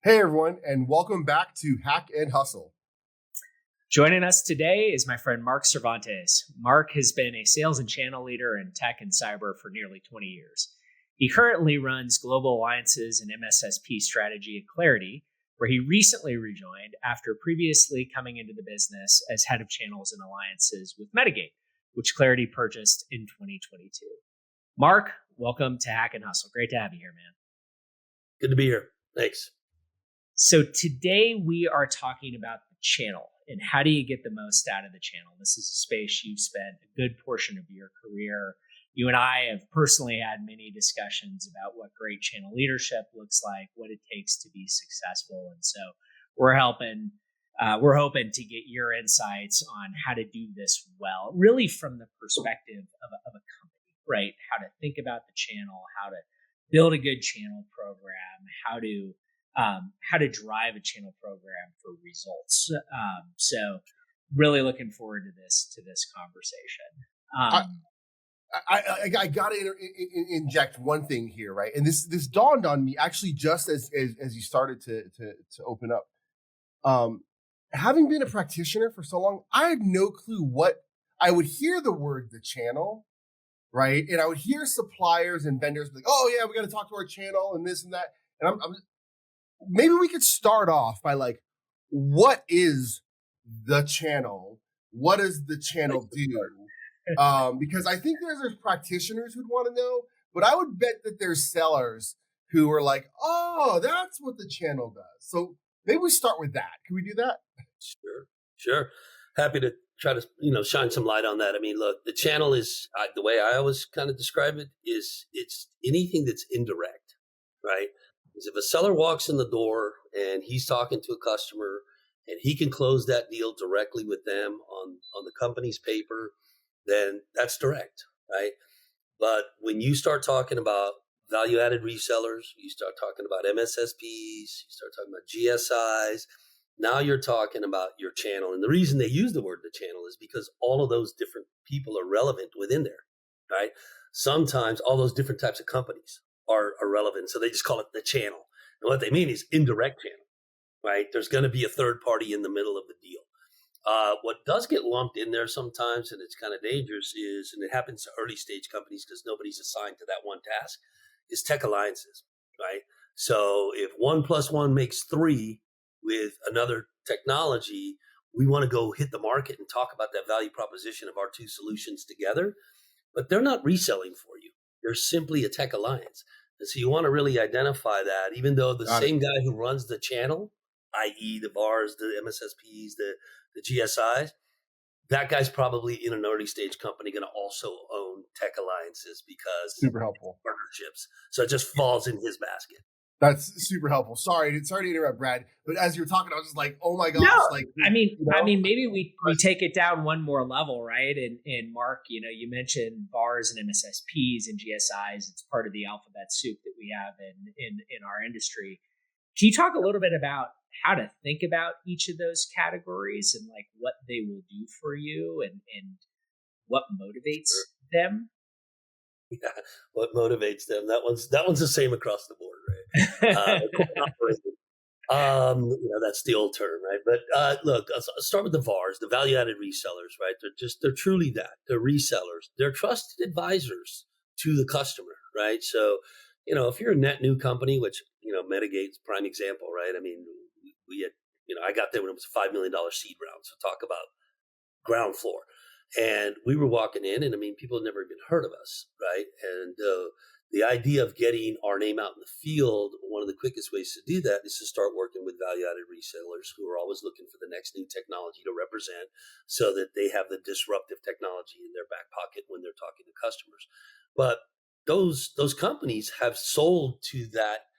Hey everyone, and welcome back to Hack and Hustle. Joining us today is my friend Mark Cervantes. Mark has been a sales and channel leader in tech and cyber for nearly 20 years. He currently runs global alliances and MSSP strategy at Clarity, where he recently rejoined after previously coming into the business as head of channels and alliances with Medigate, which Clarity purchased in 2022. Mark, welcome to Hack and Hustle. Great to have you here, man. Good to be here. Thanks. So today we are talking about the channel and how do you get the most out of the channel. This is a space you've spent a good portion of your career. You and I have personally had many discussions about what great channel leadership looks like, what it takes to be successful. And so we're hoping to get your insights on how to do this well, really from the perspective of a company, right? How to think about the channel, how to build a good channel program, how to drive a channel program for results. So really looking forward to this conversation. I got to inject one thing here, right? And this dawned on me actually just as you started to open up. Having been a practitioner for so long, I had no clue what I would hear the word the channel, right? And I would hear suppliers and vendors be like, "Oh yeah, we got to talk to our channel and this and that." And I'm maybe we could start off by like, what is the channel? What does the channel do? Because I think there's practitioners who'd want to know, but I would bet that there's sellers who are like, oh, that's what the channel does. So maybe we start with that. Can we do that? Sure. Happy to try to, shine some light on that. I mean, look, the channel is, the way I always kind of describe it is it's anything that's indirect, right? Because if a seller walks in the door and he's talking to a customer and he can close that deal directly with them on the company's paper, then that's direct, right? But when you start talking about value-added resellers, you start talking about MSSPs, you start talking about GSIs, now you're talking about your channel. And the reason they use the word the channel is because all of those different people are relevant within there, right? Sometimes all those different types of companies are relevant. So they just call it the channel. And what they mean is indirect channel, right? There's going to be a third party in the middle of the deal. What does get lumped in there sometimes, and it's kind of dangerous, is, and it happens to early stage companies because nobody's assigned to that one task, is tech alliances, right? So if 1 + 1 makes 3 with another technology, we want to go hit the market and talk about that value proposition of our two solutions together, but they're not reselling for you. They're simply a tech alliance. And so you want to really identify that, even though the same guy who runs the channel, i.e. the VARs, the MSSPs, the GSIs, that guy's probably in an early stage company going to also own tech alliances because super helpful partnerships. So it just falls in his basket. That's super helpful. Sorry to interrupt, Brad. But as you were talking, I was just like, "Oh my gosh!" No, like, I mean, maybe we take it down one more level, right? And Mark, you mentioned VARs and MSSPs and GSIs. It's part of the alphabet soup that we have in our industry. Can you talk a little bit about how to think about each of those categories and like what they will do for you and what motivates them? Yeah, what motivates them? That one's the same across the board, right? That's the old term, right? But look, I'll start with the VARs, the value-added resellers, right? They're truly that. They're resellers. They're trusted advisors to the customer, right? So, if you're a net new company, which Medigate's prime example, right? I mean, we had, I got there when it was a $5 million seed round. So talk about ground floor. And we were walking in, and I mean, people had never even heard of us, right? And the idea of getting our name out in the field, one of the quickest ways to do that is to start working with value-added resellers who are always looking for the next new technology to represent so that they have the disruptive technology in their back pocket when they're talking to customers. But those companies have sold to that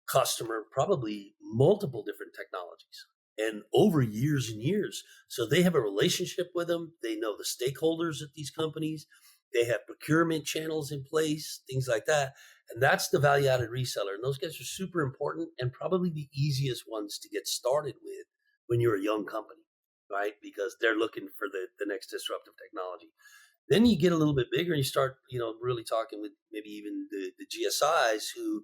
customer probably multiple different technologies and over years and years. So they have a relationship with them. They know the stakeholders at these companies. They have procurement channels in place, things like that. And that's the value-added reseller. And those guys are super important and probably the easiest ones to get started with when you're a young company, right? Because they're looking for the next disruptive technology. Then you get a little bit bigger and you start, really talking with maybe even the GSIs who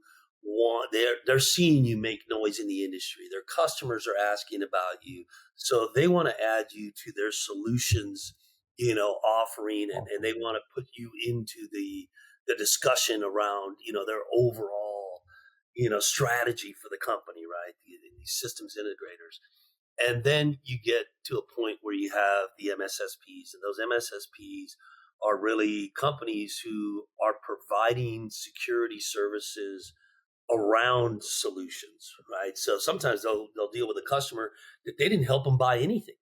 they're seeing you make noise in the industry. Their customers are asking about you, so they want to add you to their solutions, offering, and they want to put you into the discussion around, their overall, strategy for the company, right? These systems integrators. And then you get to a point where you have the MSSPs, and those MSSPs are really companies who are providing security services around solutions, right? So sometimes they'll deal with a customer that they didn't help them buy anything.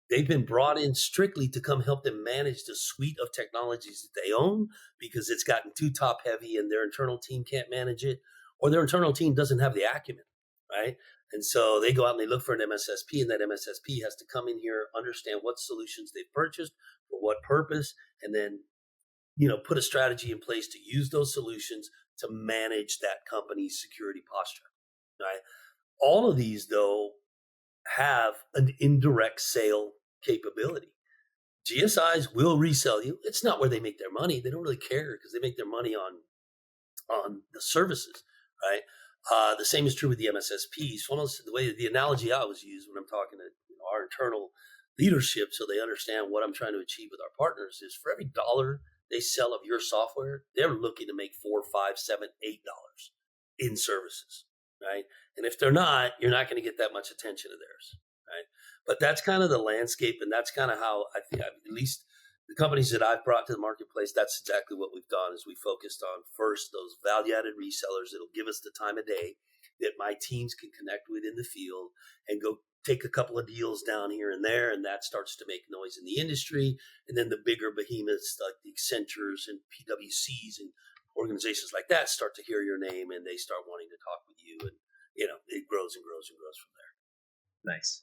They've been brought in strictly to come help them manage the suite of technologies that they own because it's gotten too top heavy and their internal team can't manage it, or their internal team doesn't have the acumen, right? And so they go out and they look for an MSSP, and that MSSP has to come in here, understand what solutions they've purchased, for what purpose, and then put a strategy in place to use those solutions to manage that company's security posture, right? All of these, though, have an indirect sale capability. GSIs will resell you. It's not where they make their money. They don't really care because they make their money on the services, right? The same is true with the MSSPs. Almost the way the analogy I always use when I'm talking to our internal leadership, so they understand what I'm trying to achieve with our partners, is for every dollar they sell of your software, they're looking to make $4, $5, $7, $8 in services, right? And if they're not, you're not going to get that much attention of theirs, right? But that's kind of the landscape, and that's kind of how I think, at least the companies that I've brought to the marketplace, that's exactly what we've done. Is we focused on first those value-added resellers that'll give us the time of day that my teams can connect with in the field and go take a couple of deals down here and there, and that starts to make noise in the industry. And then the bigger behemoths like the Accentures and PwCs and organizations like that start to hear your name, and they start wanting to talk with you, and it grows and grows and grows from there. Nice.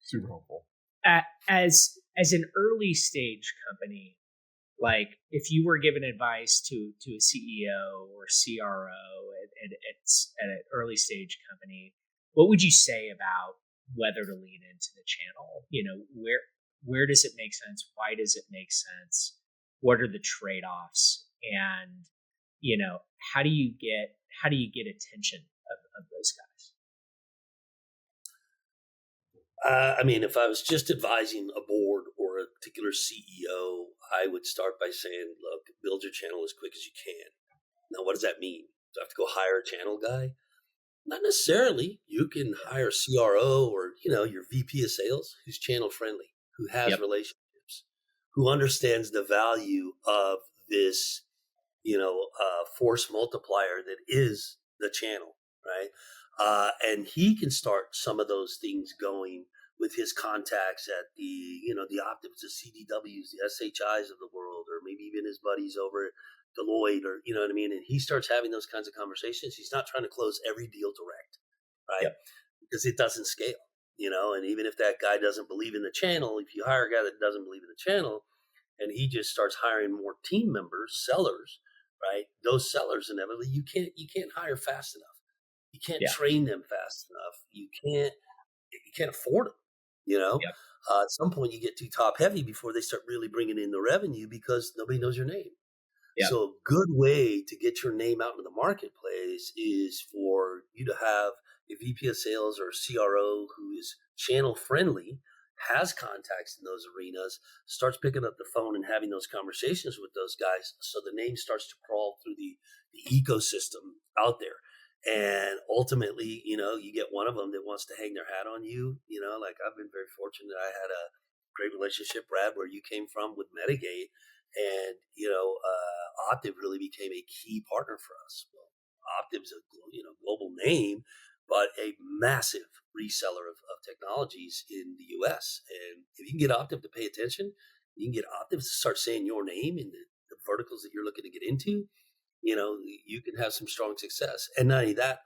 Super helpful. As an early stage company, like if you were given advice to a CEO or CRO at an early stage company, what would you say about whether to lean into the channel? Where does it make sense? Why does it make sense? What are the trade-offs? And how do you get attention of those guys? If I was just advising a board or a particular CEO, I would start by saying, look, build your channel as quick as you can. Now, what does that mean? Do I have to go hire a channel guy? Not necessarily. You can hire a CRO or, your VP of sales who's channel friendly, who has relationships, who understands the value of this, force multiplier that is the channel, right? And he can start some of those things going with his contacts at the Optives, the CDWs, the SHIs of the world, or maybe even his buddies over at Deloitte, or you know what I mean. And he starts having those kinds of conversations. He's not trying to close every deal direct, right? Because it doesn't scale, And even if that guy doesn't believe in the channel, if you hire a guy that doesn't believe in the channel, and he just starts hiring more team members, sellers, right? Those sellers, inevitably, you can't hire fast enough. You can't train them fast enough. You can't afford them. At some point you get too top heavy before they start really bringing in the revenue because nobody knows your name. So a good way to get your name out in the marketplace is for you to have a VP of sales or a CRO who is channel friendly, has contacts in those arenas, starts picking up the phone and having those conversations with those guys. So the name starts to crawl through the ecosystem out there. And ultimately, you get one of them that wants to hang their hat on you. Like I've been very fortunate. I had a great relationship, Brad, where you came from with Medigate, and Optiv really became a key partner for us. Well, Optiv's a global name, but a massive reseller of technologies in the U.S. And if you can get Optiv to pay attention, you can get Optiv to start saying your name in the verticals that you're looking to get into. You can have some strong success. And not only that,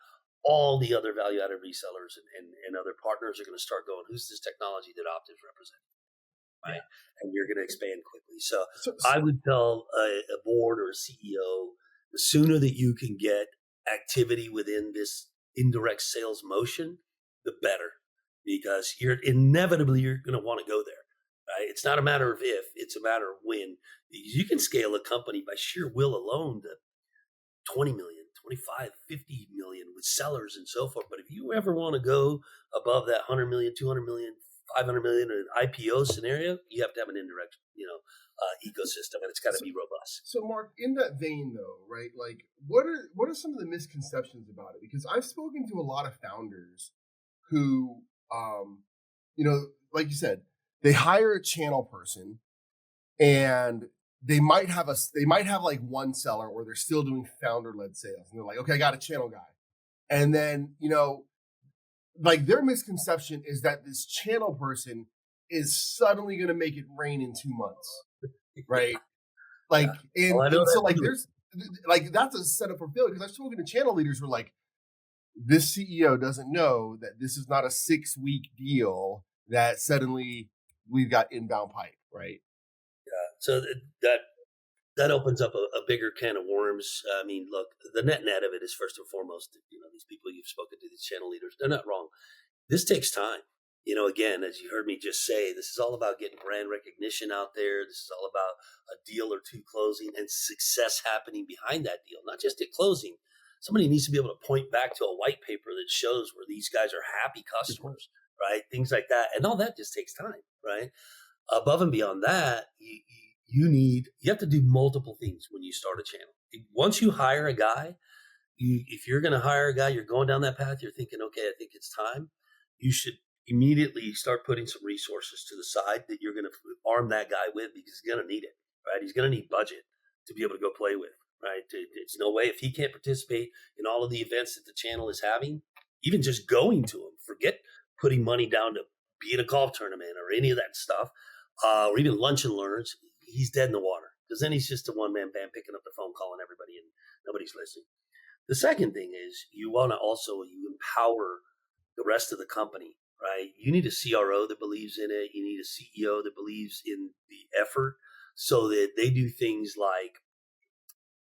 all the other value-added resellers and other partners are going to start going, who's this technology that Optiv's representing? Right? And you're going to expand quickly. So I would tell a board or a CEO, the sooner that you can get activity within this indirect sales motion, the better, because you're going to want to go there. Right? It's not a matter of if, it's a matter of when. You can scale a company by sheer will alone to 20 million, 25, 50 million with sellers and so forth. But if you ever want to go above that 100 million, 200 million, 500 million in an IPO scenario, you have to have an indirect, ecosystem, and it's got to be robust. So, Mark, in that vein, though, right? Like, what are some of the misconceptions about it? Because I've spoken to a lot of founders who, like you said, they hire a channel person, and they might have like one seller, or they're still doing founder-led sales, and they're like, okay, I got a channel guy, and then like their misconception is that this channel person is suddenly going to make it rain in 2 months, right? Like, Yeah. and so like there's like that's a setup for failure, because I've spoken to channel leaders who are like, this CEO doesn't know that this is not a 6-week deal that suddenly we've got inbound pipe, right? Yeah. So that opens up a bigger can of worms. I mean, look, the net of it is, first and foremost, these people you've spoken to, these channel leaders, they're not wrong. This takes time. Again, as you heard me just say, this is all about getting brand recognition out there. This is all about a deal or two closing and success happening behind that deal, not just at closing. Somebody needs to be able to point back to a white paper that shows where these guys are happy customers, right? Things like that. And all that just takes time, right? Above and beyond that, you have to do multiple things when you start a channel. Once you hire a guy, if you're going to hire a guy, you're going down that path, you're thinking, okay, I think it's time. You should immediately start putting some resources to the side that you're going to arm that guy with, because he's going to need it, right? He's going to need budget to be able to go play with, right? It's no way, if he can't participate in all of the events that the channel is having, even just going to them, forget putting money down to be at a golf tournament or any of that stuff, or even lunch and learns, he's dead in the water, because then he's just a one-man band picking up the phone, calling everybody, and nobody's listening. The second thing is you want to also empower the rest of the company, right? You need a CRO that believes in it. You need a CEO that believes in the effort, so that they do things like,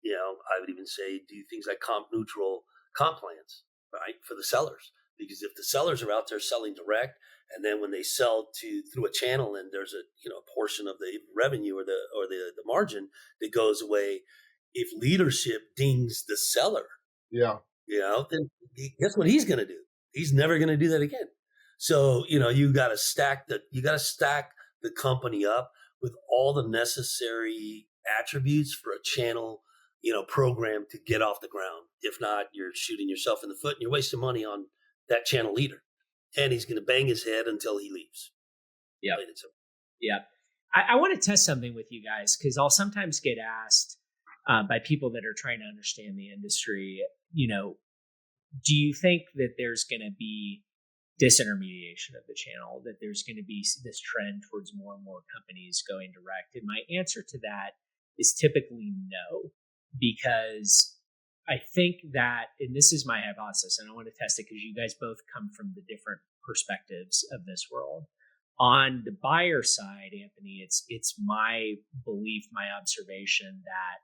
I would even say do things like comp neutral comp plans, right, for the sellers. Because if the sellers are out there selling direct, and then when they sell through a channel, and there's a portion of the revenue or the margin that goes away, if leadership dings the seller, then guess what he's going to do? He's never going to do that again. So you got to stack the company up with all the necessary attributes for a channel program to get off the ground. If not, you're shooting yourself in the foot, and you're wasting money on that channel leader, and he's going to bang his head until he leaves. Yeah. Yeah. I want to test something with you guys, because I'll sometimes get asked by people that are trying to understand the industry, do you think that there's going to be disintermediation of the channel, that there's going to be this trend towards more and more companies going direct? And my answer to that is typically no, because I think that, and this is my hypothesis, and I want to test it because you guys both come from the different perspectives of this world. On the buyer side, Anthony, it's my belief, my observation that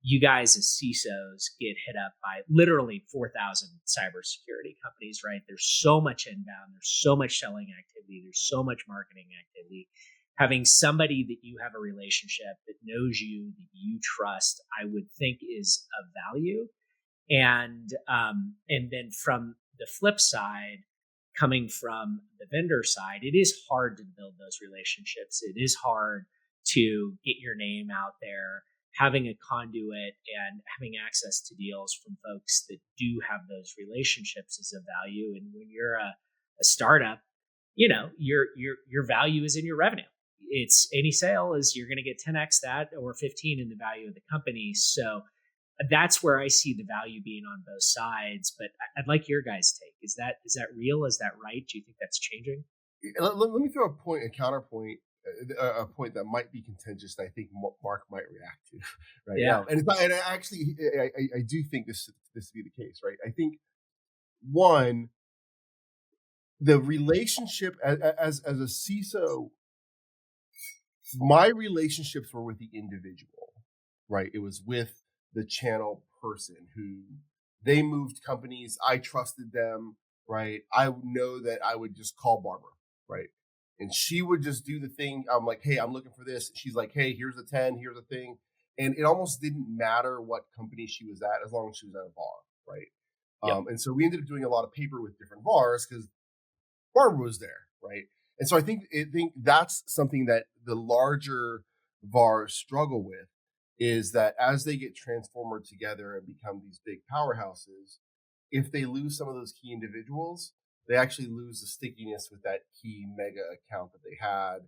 you guys as CISOs get hit up by literally 4,000 cybersecurity companies, right? There's so much inbound, there's so much selling activity, there's so much marketing activity. Having somebody that you have a relationship, that knows you, that you trust, I would think is of value. And then from the flip side, coming from the vendor side, it is hard to build those relationships. It is hard to get your name out there. Having a conduit and having access to deals from folks that do have those relationships is of value. And when you're a startup, your value is in your revenue. It's any sale is you're going to get 10x that or 15 in the value of the company. So that's where I see the value being on both sides. But I'd like your guys' take. Is that real? Is that right? Do you think that's changing? Let me throw a counterpoint, a point that might be contentious, and I think Mark might react to right now. And I do think this to be the case, right? I think one, the relationship as a CISO, my relationships were with the individual, right? It was with the channel person who they moved companies. I trusted them, right? I know that I would just call Barbara, right? And she would just do the thing. I'm like, hey, I'm looking for this. She's like, hey, here's the 10, here's the thing. And it almost didn't matter what company she was at as long as she was at a bar, right? Yep. And so we ended up doing a lot of paper with different VARs because Barbara was there, right? And so I think that's something that the larger VARs struggle with, is that as they get transformed together and become these big powerhouses, if they lose some of those key individuals, they actually lose the stickiness with that key mega account that they had.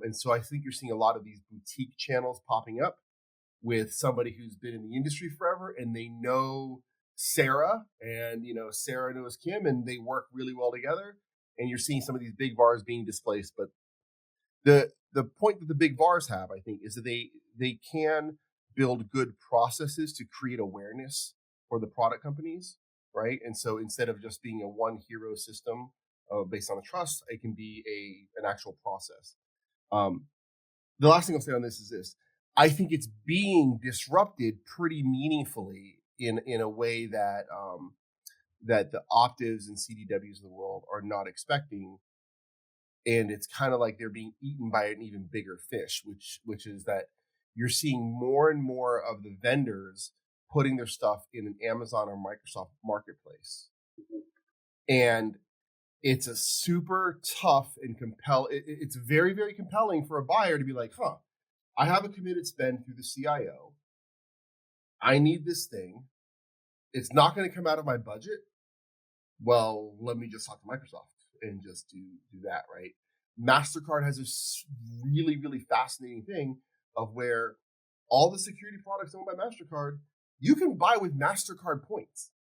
And so I think you're seeing a lot of these boutique channels popping up with somebody who's been in the industry forever, and they know Sarah, and Sarah knows Kim, and they work really well together. And you're seeing some of these big VARs being displaced. But the point that the big VARs have, I think, is that they can build good processes to create awareness for the product companies, right? And so instead of just being a one hero system based on a trust, it can be an actual process. The last thing I'll say on this is this: I think it's being disrupted pretty meaningfully in a way that that the Optives and CDWs of the world are not expecting. And it's kind of like they're being eaten by an even bigger fish, which is that you're seeing more and more of the vendors putting their stuff in an Amazon or Microsoft marketplace. And it's a super tough and it's very, very compelling for a buyer to be like, I have a committed spend through the CIO. I need this thing. It's not going to come out of my budget. Well, let me just talk to Microsoft and just do that, right? MasterCard has this really, really fascinating thing of where all the security products owned by MasterCard, you can buy with MasterCard points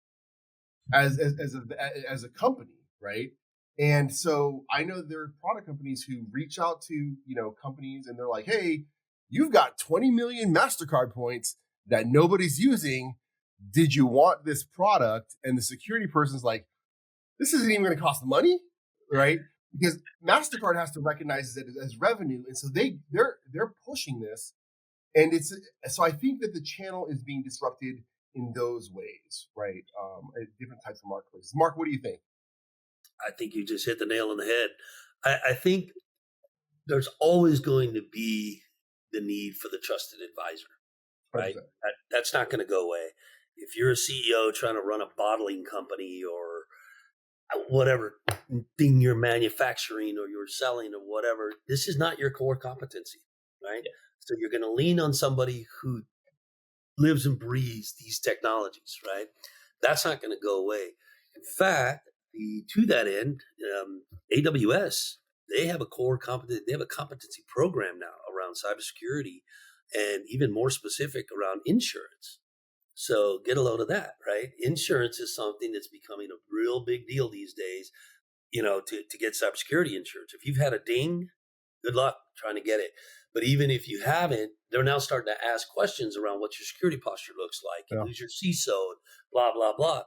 as a company, right? And so I know there are product companies who reach out to, companies, and they're like, hey, you've got 20 million MasterCard points that nobody's using. Did you want this product? And the security person's like, this isn't even going to cost money, right? Because MasterCard has to recognize it as revenue, and so they're pushing this, and so I think that the channel is being disrupted in those ways, right? At different types of marketplaces. Mark, what do you think? I think you just hit the nail on the head. I think there's always going to be the need for the trusted advisor, right? That's not going to go away. If you're a CEO trying to run a bottling company or whatever thing you're manufacturing or you're selling or whatever, this is not your core competency, right? Yeah. So you're going to lean on somebody who lives and breathes these technologies, right? That's not going to go away. In fact, to that end, AWS, they have a competency program now around cybersecurity, and even more specific around insurance. So get a load of that, right? Insurance is something that's becoming a real big deal these days, to get cybersecurity insurance. If you've had a ding, good luck trying to get it. But even if you haven't, they're now starting to ask questions around what your security posture looks like, and who's your CISO, blah, blah, blah.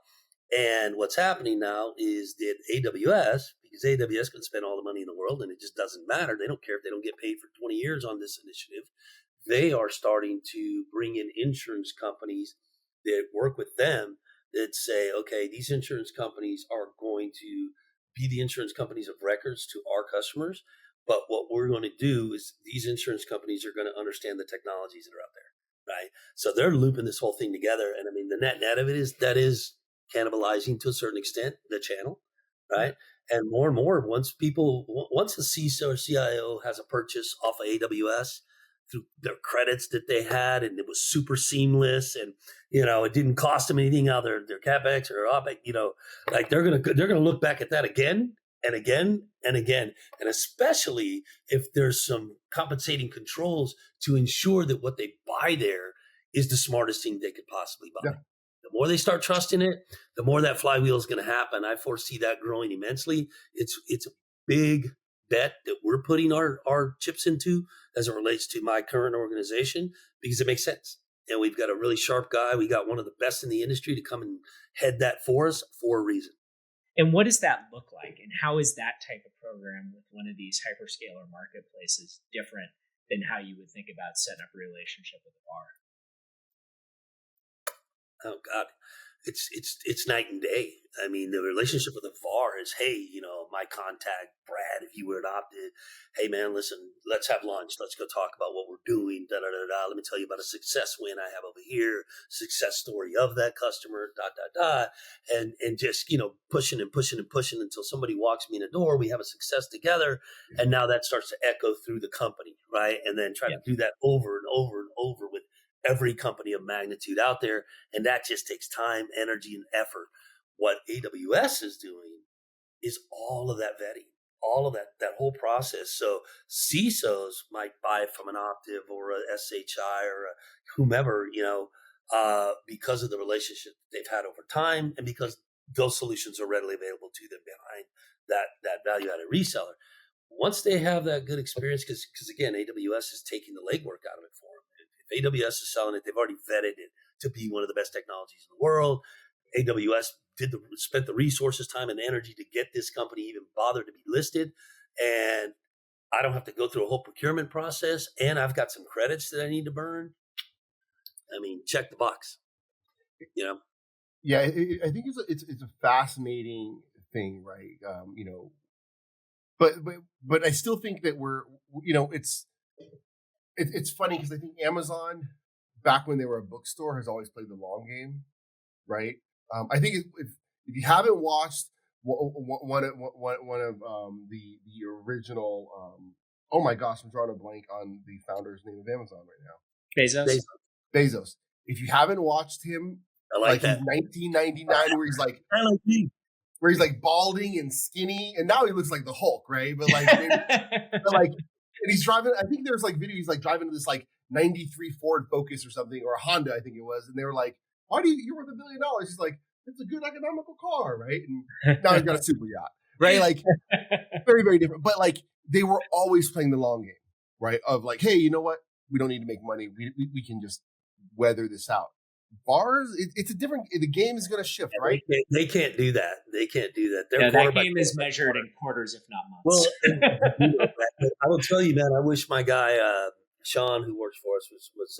And what's happening now is that AWS, because AWS can spend all the money in the world and it just doesn't matter. They don't care if they don't get paid for 20 years on this initiative. They are starting to bring in insurance companies that work with them that say, okay, these insurance companies are going to be the insurance companies of records to our customers. But what we're going to do is these insurance companies are going to understand the technologies that are out there, right? So they're looping this whole thing together. And I mean, the net of it is that is cannibalizing to a certain extent the channel, right? And more, once the CISO or CIO has a purchase off of AWS, through their credits that they had, and it was super seamless, and it didn't cost them anything out of their capex or opex. Like they're gonna look back at that again and again and again, and especially if there's some compensating controls to ensure that what they buy there is the smartest thing they could possibly buy. Yeah. The more they start trusting it, the more that flywheel is going to happen. I foresee that growing immensely. It's a big bet that we're putting our chips into as it relates to my current organization, because it makes sense. And we've got a really sharp guy. We got one of the best in the industry to come and head that for us for a reason. And what does that look like? And how is that type of program with one of these hyperscaler marketplaces different than how you would think about setting up a relationship with a VAR? Oh, God. it's night and day. I mean, the relationship with the VAR is, hey, my contact, Brad, if you were adopted, hey man, listen, let's have lunch. Let's go talk about what we're doing. Da da da da. Let me tell you about a success win I have over here, success story of that customer. Da da da. And just pushing and pushing and pushing until somebody walks me in the door. We have a success together, and now that starts to echo through the company, right? And then try to do that over and over and over with every company of magnitude out there. And that just takes time, energy, and effort. What AWS is doing is all of that vetting, all of that whole process. So CISOs might buy from an Optiv or a SHI or a whomever, because of the relationship they've had over time, and because those solutions are readily available to them behind that value-added reseller. Once they have that good experience, because again, AWS is taking the legwork out of it for them. If AWS is selling it, they've already vetted it to be one of the best technologies in the world. AWS spent the resources, time, and energy to get this company even bothered to be listed. And I don't have to go through a whole procurement process. And I've got some credits that I need to burn. I mean, check the box, Yeah, I think it's a fascinating thing, right? But I still think that it's funny because I think Amazon, back when they were a bookstore, has always played the long game, right? I think if you haven't watched one of the original, oh my gosh, I'm drawing a blank on the founder's name of Amazon right now. Bezos. If you haven't watched him, I like that. In 1999, where he's like balding and skinny, and now he looks like the Hulk, right? But and he's driving. I think there's like videos like driving this like '93 Ford Focus or something, or a Honda, I think it was, and they were like, "Why do you're worth $1 billion?" He's like, "It's a good economical car, right?" And now he's got a super yacht, right? Like very, very different. But like they were always playing the long game, right? Of like, hey, you know what? We don't need to make money. We can just weather this out. Bars, it's a different. The game is going to shift, right? They can't do that. That game is measured in quarters, if not months. Well, I will tell you, man. I wish my guy Sean, who works for us, was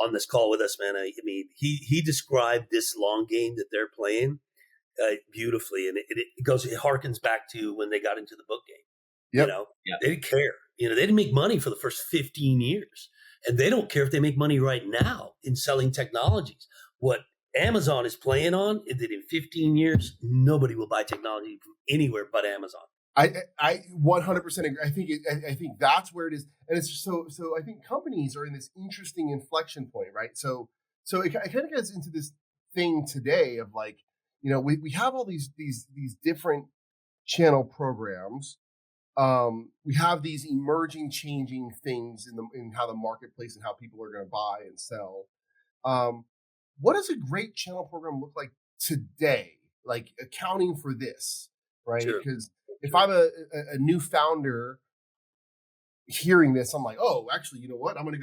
on this call with us, man. I mean, he described this long game that they're playing beautifully, and it harkens back to when they got into the book game. Yep. They didn't care. They didn't make money for the first 15 years. And they don't care if they make money right now in selling technologies. What Amazon is playing on is that in 15 years, nobody will buy technology from anywhere but Amazon. I 100% agree. I think that's where it is, and it's just so. I think companies are in this interesting inflection point, right? So it kind of gets into this thing today of like, we have all these different channel programs. We have these emerging, changing things in how the marketplace and how people are going to buy and sell. What does a great channel program look like today? Like accounting for this, right? Because if I'm a new founder hearing this, I'm like, oh, actually, you know what? I'm gonna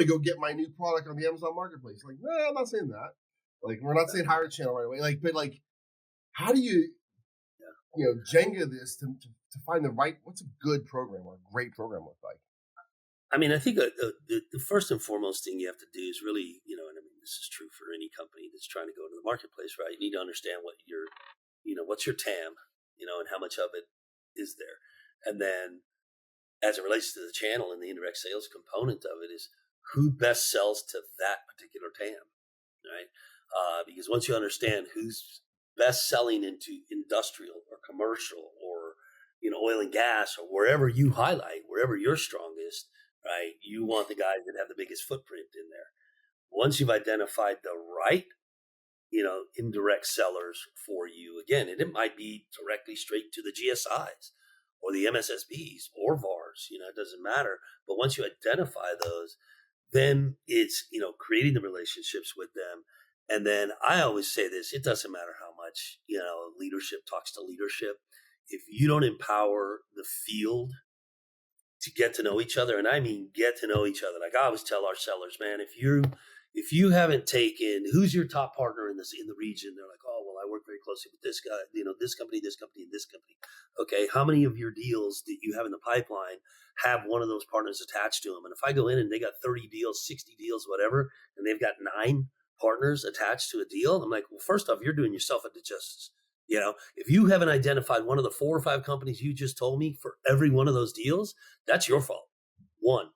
go get my new product on the Amazon Marketplace. Like, no, I'm not saying that. Like, we're not saying hire a channel right away. Like, but like, how do you Jenga this to find what's a good program or a great program look like? I mean, I think the first and foremost thing you have to do is really, and I mean, this is true for any company that's trying to go into the marketplace, right? You need to understand what's your TAM, and how much of it is there. And then as it relates to the channel and the indirect sales component of it is who best sells to that particular TAM, right? Because once you understand who's best selling into industrial or commercial or oil and gas or wherever you highlight, wherever you're strongest, right? You want the guys that have the biggest footprint in there. Once you've identified the right, indirect sellers for you, again, and it might be directly straight to the GSIs or the MSSBs or VARs, it doesn't matter. But once you identify those, then it's, creating the relationships with them. And then I always say this, it doesn't matter how much, leadership talks to leadership. If you don't empower the field to get to know each other, and I mean get to know each other, like I always tell our sellers, man, if you haven't taken who's your top partner in the region, they're like, oh, well, I work very closely with this guy, this company, and this company. Okay, how many of your deals that you have in the pipeline have one of those partners attached to them? And if I go in and they got 30 deals, 60 deals, whatever, and they've got 9 partners attached to a deal. I'm like, well, first off, you're doing yourself a disjustice. If you haven't identified one of the 4 or 5 companies you just told me for every one of those deals, that's your fault. 1.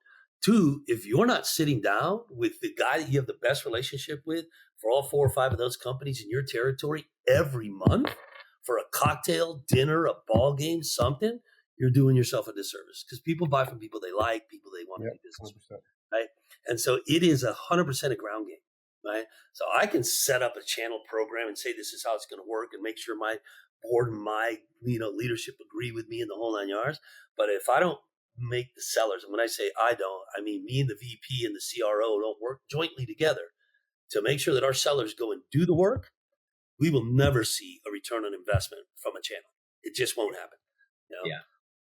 2, if you're not sitting down with the guy that you have the best relationship with for all 4 or 5 of those companies in your territory every month for a cocktail, dinner, a ball game, something, you're doing yourself a disservice, because people buy from people they like, people they want to do business with, right? And so it is 100% a ground game, right? So I can set up a channel program and say this is how it's going to work and make sure my board and my leadership agree with me in the whole 9 yards. But if I don't make the sellers, and when I say I don't, I mean me and the VP and the CRO don't work jointly together to make sure that our sellers go and do the work, we will never see a return on investment from a channel. It just won't happen. Yeah.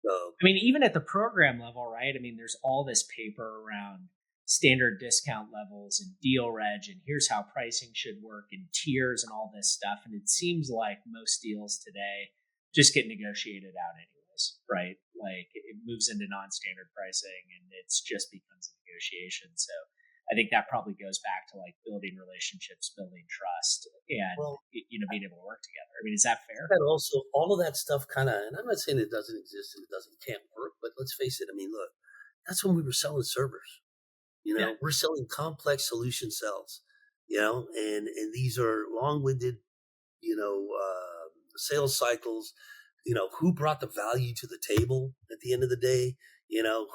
So, I mean, even at the program level, right? I mean, there's all this paper around standard discount levels and deal reg, and here's how pricing should work, and tiers and all this stuff. And it seems like most deals today just get negotiated out anyways, right? Like it moves into non-standard pricing and it's just becomes a negotiation. So I think that probably goes back to like building relationships, building trust, and being able to work together. I mean, is that fair? And also all of that stuff kind of, and I'm not saying it doesn't exist and can't work, but let's face it. I mean, look, that's when we were selling servers. We're selling complex solution cells, and these are long-winded, sales cycles. Who brought the value to the table at the end of the day?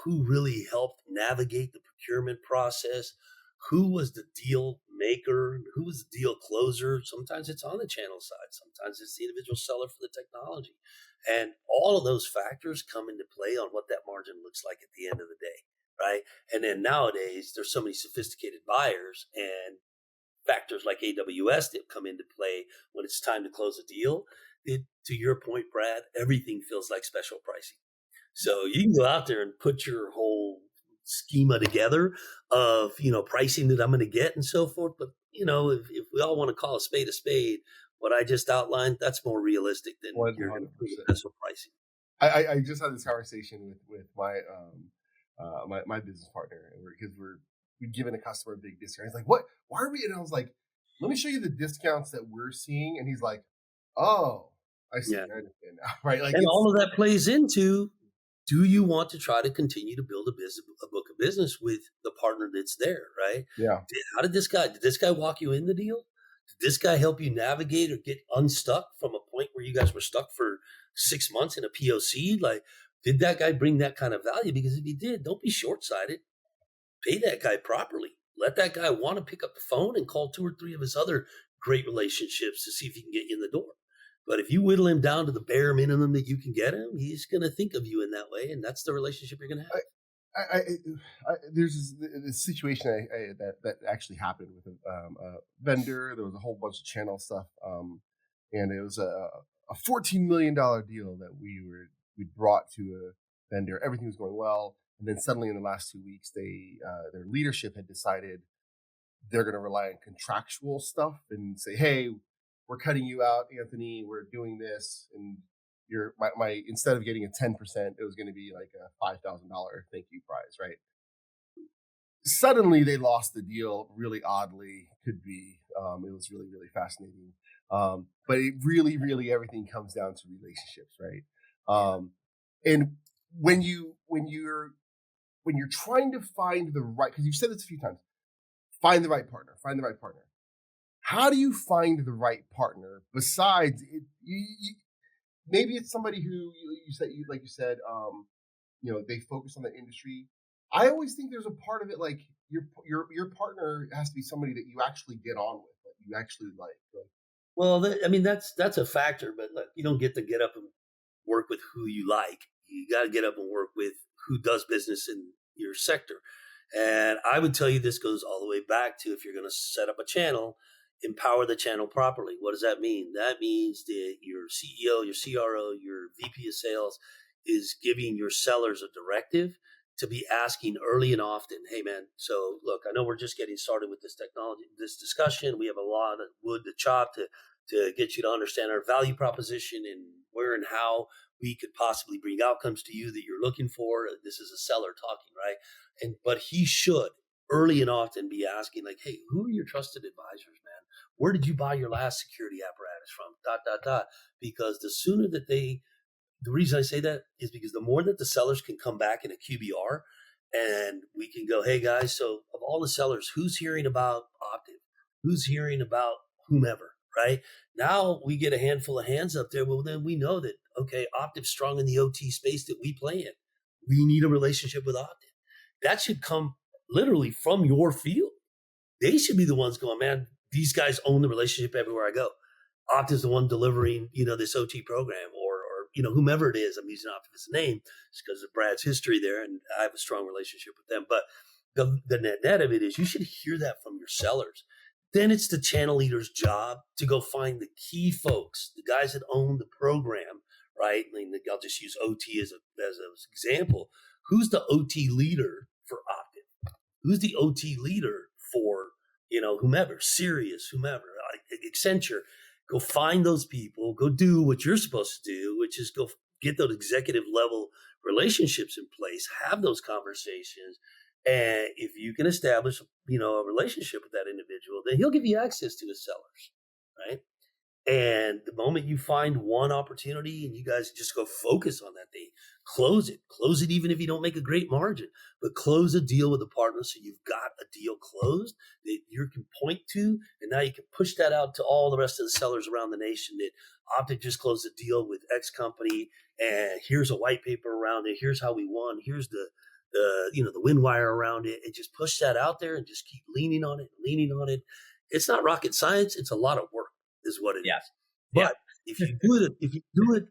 Who really helped navigate the procurement process? Who was the deal maker? Who was the deal closer? Sometimes it's on the channel side. Sometimes it's the individual seller for the technology. And all of those factors come into play on what that margin looks like at the end of the day, right? And then nowadays, there's so many sophisticated buyers and factors like AWS that come into play when it's time to close a deal. To your point, Brad, everything feels like special pricing. So you can go out there and put your whole schema together of, pricing that I'm going to get and so forth. But, if we all want to call a spade, what I just outlined, that's more realistic than 100%. Your special pricing. I just had this conversation with my my business partner, because we've given a customer a big discount. He's like, "What? Why are we?" And I was like, "Let me show you the discounts that we're seeing." And he's like, "Oh, I see. Yeah. I understand now." Right? Like, and all of that plays into: do you want to try to continue to build a book of business with the partner that's there? Right? Yeah. Did this guy walk you in the deal? Did this guy help you navigate or get unstuck from a point where you guys were stuck for 6 months in a POC? Like, did that guy bring that kind of value? Because if he did, don't be short-sighted. Pay that guy properly. Let that guy want to pick up the phone and call 2 or 3 of his other great relationships to see if he can get you in the door. But if you whittle him down to the bare minimum that you can get him, he's going to think of you in that way, and that's the relationship you're going to have. There's this situation that actually happened with a vendor. There was a whole bunch of channel stuff, and it was a $14 million deal that we brought to a vendor. Everything was going well, and then suddenly in the last 2 weeks, their leadership had decided they're going to rely on contractual stuff and say, "Hey, we're cutting you out, Anthony. We're doing this, and my instead of getting a 10%, it was going to be like a $5,000 thank you prize." Right? Suddenly, they lost the deal. Really oddly, could be. It was really, really fascinating. But it really, really everything comes down to relationships, right? And when you're trying to find the right, because you've said this a few times, find the right partner. How do you find the right partner besides it? Maybe it's somebody who you said, they focus on the industry. I always think there's a part of it like your partner has to be somebody that you actually get on with, that you actually like. Well, that's a factor, but look, you don't get to get up and work with who you like. You got to get up and work with who does business in your sector. And I would tell you this goes all the way back to, if you're going to set up a channel, empower the channel properly. What does that mean? That means that your CEO, your CRO, your VP of sales is giving your sellers a directive to be asking early and often, "Hey man, so look, I know we're just getting started with this technology, this discussion. We have a lot of wood to chop to get you to understand our value proposition and where and how we could possibly bring outcomes to you that you're looking for." This is a seller talking, right? But he should early and often be asking like, hey, who are your trusted advisors, man? Where did you buy your last security apparatus from? Dot, dot, dot. Because the sooner that the reason I say that is because the more that the sellers can come back in a QBR and we can go, hey guys, so of all the sellers, who's hearing about Optiv? Who's hearing about whomever, right? Now we get a handful of hands up there. Well, then we know that, okay, Optiv's strong in the OT space that we play in. We need a relationship with Optiv. That should come literally from your field. They should be the ones going, man, these guys own the relationship everywhere I go. Optiv's the one delivering, this OT program or whomever it is. I'm using Optiv as a name just because of Brad's history there, and I have a strong relationship with them. But the net of it is you should hear that from your sellers. Then it's the channel leader's job to go find the key folks, the guys that own the program, right? I mean, I'll just use OT as an example. Who's the OT leader for Optiv? Who's the OT leader for, whomever, Sirius, whomever, Accenture? Go find those people, go do what you're supposed to do, which is go get those executive level relationships in place, have those conversations. And if you can establish, a relationship with that individual, then he'll give you access to his sellers, right? And the moment you find one opportunity and you guys just go focus on that thing, close it, even if you don't make a great margin, but close a deal with a partner. So you've got a deal closed that you can point to. And now you can push that out to all the rest of the sellers around the nation that Optiv just closed a deal with X company. And here's a white paper around it. Here's how we won. Here's the wind wire around it, and just push that out there and just keep leaning on it. It's not rocket science. It's a lot of work is what it is. But if you do it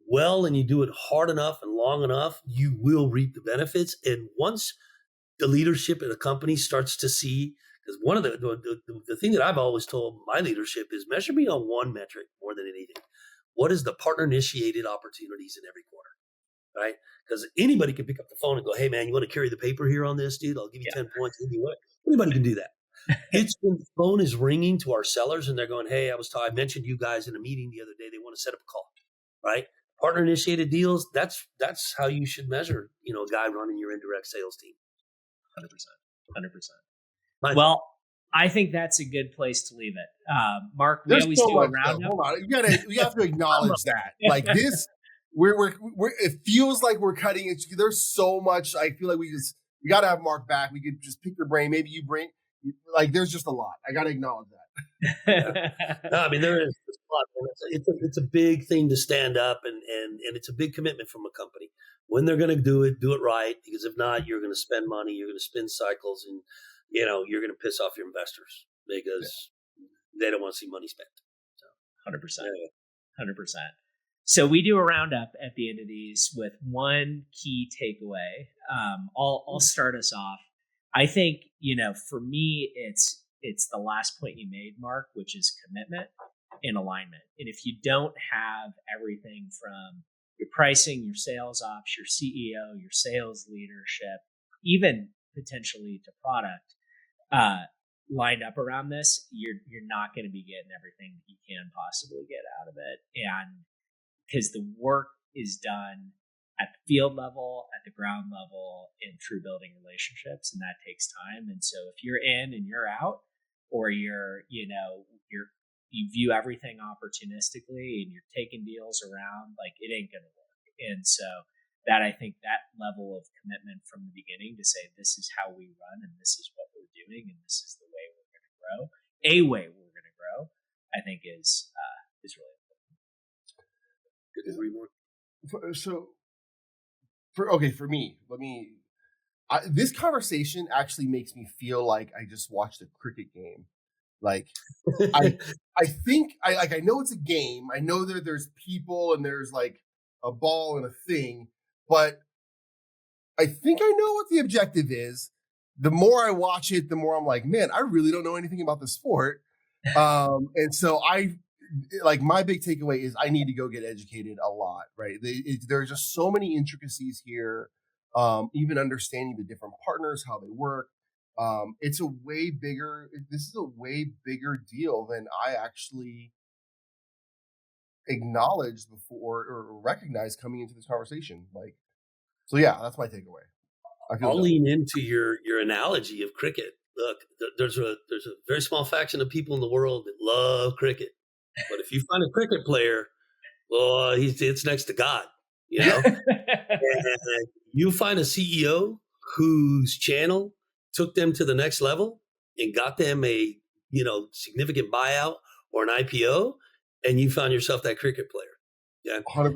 well and you do it hard enough and long enough, you will reap the benefits. And once the leadership at a company starts to see, because one of the thing that I've always told my leadership is measure me on one metric more than anything. What is the partner initiated opportunities in every quarter? Right? Because anybody can pick up the phone and go, hey, man, you want to carry the paper here on this, dude? I'll give you 10 points. Anybody can do that. It's when the phone is ringing to our sellers and they're going, hey, I mentioned you guys in a meeting the other day. They want to set up a call, right? Partner initiated deals. That's how you should measure, a guy running your indirect sales team. 100%. Well, I think that's a good place to leave it. Mark, we always do a roundup. Hold on. We have to acknowledge that. Like this, we're it feels like we're cutting it. There's so much. I feel like we got to have Mark back. We could just pick your brain. Maybe you bring, like, there's just a lot. I got to acknowledge that. No, I mean, there is a lot. It's a big thing to stand up and it's a big commitment from a company. When they're going to do it right, because if not, you're going to spend money, you're going to spin cycles, and you're going to piss off your investors because they don't want to see money spent. So 100%. So we do a roundup at the end of these with one key takeaway. I'll start us off. I think, for me, it's the last point you made, Mark, which is commitment and alignment. And if you don't have everything from your pricing, your sales ops, your CEO, your sales leadership, even potentially to product, lined up around this, you're not going to be getting everything that you can possibly get out of it. And because the work is done at the field level, at the ground level, and through building relationships, and that takes time. And so if you're in and you're out, or you view everything opportunistically and you're taking deals around, like, it ain't going to work. And so that, I think that level of commitment from the beginning to say, this is how we run and this is what we're doing and this is the way we're going to grow, I think is really important. So for me, this conversation actually makes me feel like I just watched a cricket game. Like, I think I know it's a game. I know that there's people and there's like a ball and a thing, but I think I know what the objective is. The more I watch it, the more I'm like, man, I really don't know anything about the sport. And so my big takeaway is I need to go get educated a lot, right? There's just so many intricacies here. Even understanding the different partners, how they work. This is a way bigger deal than I actually acknowledged before or recognized coming into this conversation. So yeah, that's my takeaway. I feel I'll that. lean into your analogy of cricket. Look, there's a very small faction of people in the world that love cricket, but if you find a cricket player, well, it's next to God, you know. And you find a CEO whose channel took them to the next level and got them a significant buyout or an IPO, and you found yourself that cricket player. Yeah, 100%.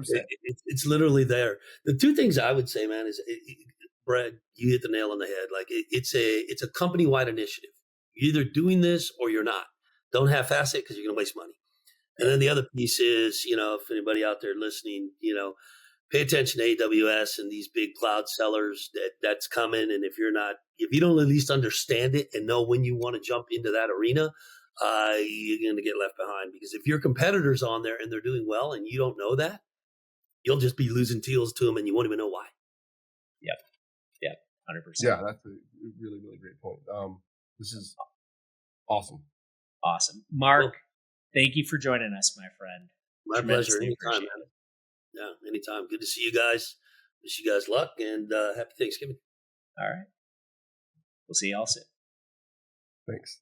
it's literally there. The two things I would say, man, is Brad, you hit the nail on the head. Like it's a company wide initiative. You're either doing this or you're not. Don't half-ass it because you're going to waste money. And then the other piece is, if anybody out there listening, pay attention to AWS and these big cloud sellers that's coming. And if you don't at least understand it and know when you want to jump into that arena, you're going to get left behind. Because if your competitor's on there and they're doing well and you don't know that, you'll just be losing deals to them and you won't even know why. Yep. 100%. Yeah, that's a really, really great point. This is awesome. Awesome. Mark, thank you for joining us, my friend. My pleasure. Anytime, man. Yeah, anytime. Good to see you guys. Wish you guys luck and happy Thanksgiving. All right. We'll see y'all soon. Thanks.